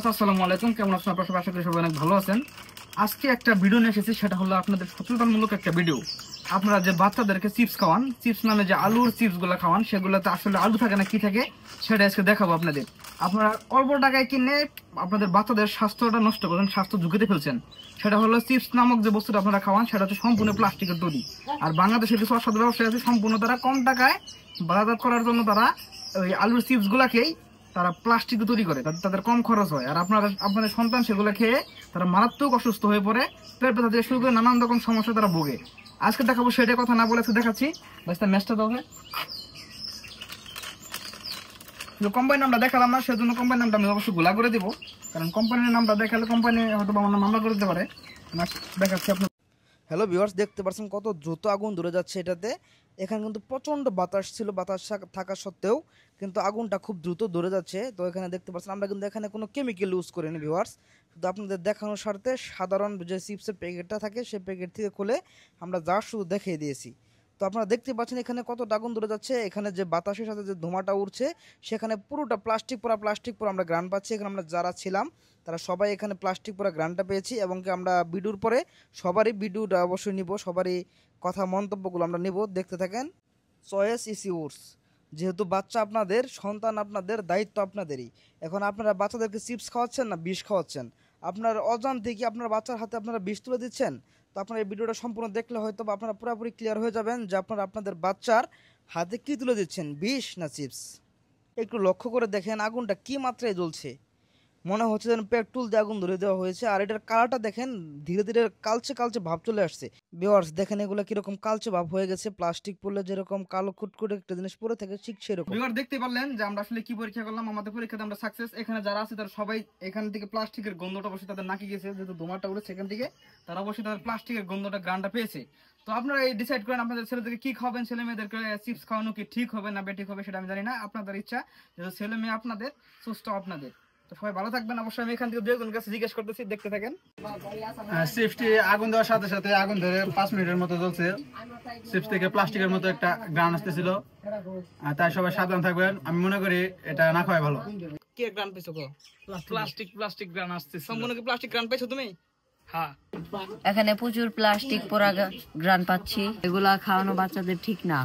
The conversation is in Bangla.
আসসালামু আলাইকুম, কেমন আছেন আপনারা সবাই? আশা করি সবাই অনেক ভালো আছেন। আজকে একটা ভিডিও নিয়ে এসেছি, সেটা হলো আপনাদের সচেতনমূলক একটা ভিডিও। আপনারা যে বাচ্চাদেরকে চিপস খাওয়ান, চিপস মানে যে আলুর চিপস গুলা খাওয়ান, সেগুলোতে আসলে আলু থাকে না কি থাকে সেটা আজকে দেখাবো আপনাদের। আপনারা অল্প টাকায় কিনে আপনাদের বাচ্চাদের স্বাস্থ্যটা নষ্ট করেন, স্বাস্থ্য ঝুঁকিতে ফেলছেন। সেটা হলো চিপস নামক যে বস্তুটা আপনারা খাওয়ান, সেটা হচ্ছে সম্পূর্ণ প্লাস্টিকের তৈরি। আর বাংলাদেশের কিছু অসাধু ব্যবসায়ী আছে, সম্পূর্ণ তারা কম টাকায় বাজারজাত করার জন্য তারা ওই আলুর চিপস গুলাকেই তারা প্লাস্টিক তৈরি করে, তাদের কম খরচ হয়। আর আপনাদের সন্তান সেগুলো খেয়ে তারা মারাত্মক অসুস্থ হয়ে পড়ে, পেট ব্যথা থেকে শুরু করে নানান রকম সমস্যা তারা ভোগে। আজকে দেখাবো সেটা, কথা না বলে দেখাচ্ছি। ম্যাচটা দাও। কোম্পানির নামটা দেখালাম না, সেজন্য কোম্পানির নামটা আমি অবশ্যই গোলা করে দিব, কারণ কোম্পানির নামটা দেখালে কোম্পানি হয়তো আমার নাম মামলা করে দিতে পারে। দেখাচ্ছি আপনার। হ্যালো ভিউয়ার্স, দেখতে পাচ্ছেন কত দ্রুত আগুন ধরে যাচ্ছে এটাতে। এখানে কিন্তু প্রচণ্ড বাতাস ছিল, বাতাস থাকা সত্ত্বেও কিন্তু আগুনটা খুব দ্রুত ধরে যাচ্ছে। তো এখানে দেখতে পাচ্ছেন আমরা কিন্তু এখানে কোনো কেমিক্যাল ইউজ করিনি ভিউয়ার্স, শুধু আপনাদের দেখানোর স্বার্থে সাধারণ যে চিপসের প্যাকেটটা থাকে সেই প্যাকেট থেকে খুলে আমরা যা শুধু দেখিয়ে দিয়েছি। তো আপনারা দেখতে পাচ্ছেন এখানে কতটা আগুন ধরে যাচ্ছে। এখানে যে বাতাসের সাথে যে ধোঁয়াটা উঠছে সেখানে পুরোটা প্লাস্টিক পোড়া আমরা গ্রান পাচ্ছি। এখানে আমরা যারা ছিলাম তারা সবাই এখানে প্লাস্টিক পোড়া গ্রানটা পেয়েছি, এবং আমরা ভিডিওর পরে সবারই ভিডিওটা অবশ্যই নিব, সবারই কথা মন্তব্যগুলো আমরা নিব। দেখতে থাকেন। Choice is yours. যেহেতু বাচ্চা আপনাদের, সন্তান আপনাদের, দায়িত্ব আপনাদেরই। এখন আপনারা বাচ্চাদেরকে চিপস খাওয়াচ্ছেন না বিষ খাওয়াচ্ছেন, আপনার অজান্তে কি আপনার বাচ্চার হাতে আপনারা বিষ তুলে দিচ্ছেন? তো আপনারা এই ভিডিওটা সম্পূর্ণ দেখলে হয়তো আপনারা পুরোপুরি ক্লিয়ার হয়ে যাবেন যে আপনারা আপনাদের বাচ্চার হাতে কি তুলে দিচ্ছেন, বিষ না চিপস। একটু লক্ষ্য করে দেখেন আগুনটা কি মাত্রায় জ্বলছে। মনে হচ্ছে যেন পেট্রোল দিয়ে আগুন ধরে দেওয়া হয়েছে। আর এটার কালারটা দেখেন, ধীরে ধীরে কালচে কালচে ভাব চলে আসছে। ভিউয়ার্স দেখেন এগুলো কিরকম কালচে ভাব হয়ে গেছে। প্লাস্টিক পড়লে যেরকম কালো খুটকুটে একটা জিনিস পরে থাকে ঠিক সেরকম। ভিউয়ার দেখতে পারলেন যে আমরা আসলে কি পরীক্ষা করলাম। আমাদের পরীক্ষাতে আমরা সাকসেস। এখানে যারা আছে তারা সবাই এখান থেকে প্লাস্টিকের গন্ধটা অবশ্যই তাদের নাকি গেছে, যেহেতু ধোঁয়াটা উঠেছে এখান থেকে, তারা অবশ্যই তাদের প্লাস্টিকের গন্ধটা গ্রানটা পেয়েছে। তো আপনারা এই ডিসাইড করেন আপনাদের ছেলেদেরকে কি খাওয়াবেন। ছেলে মেয়েদেরকে চিপস খাওয়ানো কি ঠিক হবে না বেঠিক হবে সেটা আমি জানি না, আপনাদের ইচ্ছা। যেহেতু ছেলে মেয়ে আপনাদের, সুস্থ আপনাদের। তো সবাই ভালো থাকবেন। অবশ্যই আমি এখান থেকে দুজনের কাছে জিজ্ঞেস করতেছি, দেখতে থাকেন। চিপসটি আগুন দেওয়ার সাথে সাথে আগুন ধরে 5 মিনিটের মতো জ্বলছে। চিপস থেকে প্লাস্টিকের মতো একটা গ্রান আসতেছিল, তাই সবাই সাবধান থাকবেন। আমি মনে করি এটা না খাওয়াই ভালো। কি গ্রান পেয়েছো? প্লাস্টিক গ্রান আসছে। সম্পূর্ণ কি প্লাস্টিক গ্রান পেয়েছো তুমি? হ্যাঁ, এখানে প্রচুর প্লাস্টিক পোড়া গ্রান পাচ্ছি। এগুলা খাওয়ানো বাচ্চাদের ঠিক না।